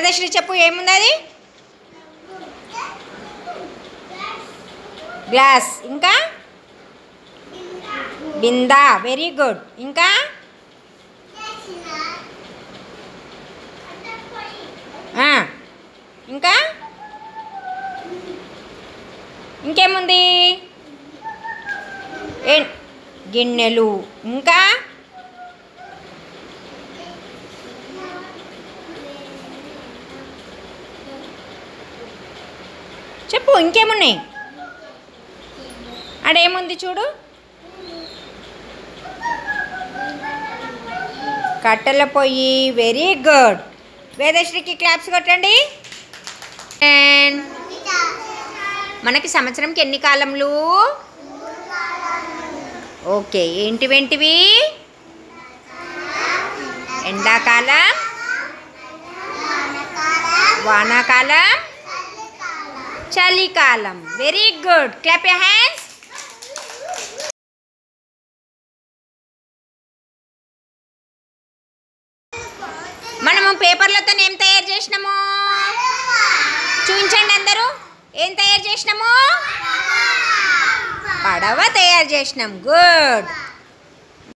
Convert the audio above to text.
వేదశ్రీ చెప్పు ఏముంది అది? గ్లాస్. ఇంకా బిందా. Very good. ఇంకా ఇంకా ఇంకేముంది? గిన్నెలు. ఇంకా చెప్పు ఇంకేమున్నాయి? ఆడేముంది చూడు? కట్టెల పొయ్యి. Very good. వేదశ్రీకి క్లాప్స్ కొట్టండి. మనకి సంవత్సరంకి ఎన్ని కాలములు? ఓకే. ఏంటివేంటివి? ఎండాకాలం, వానాకాలం, చలికాలం. Very good. Clap your hands. మనము పేపర్లతో ఏం తయారు చేసినాము? చూపించండి అందరూ. ఏం తయారు చేసినాము? పడవ తయారు చేసినాం. గుడ్.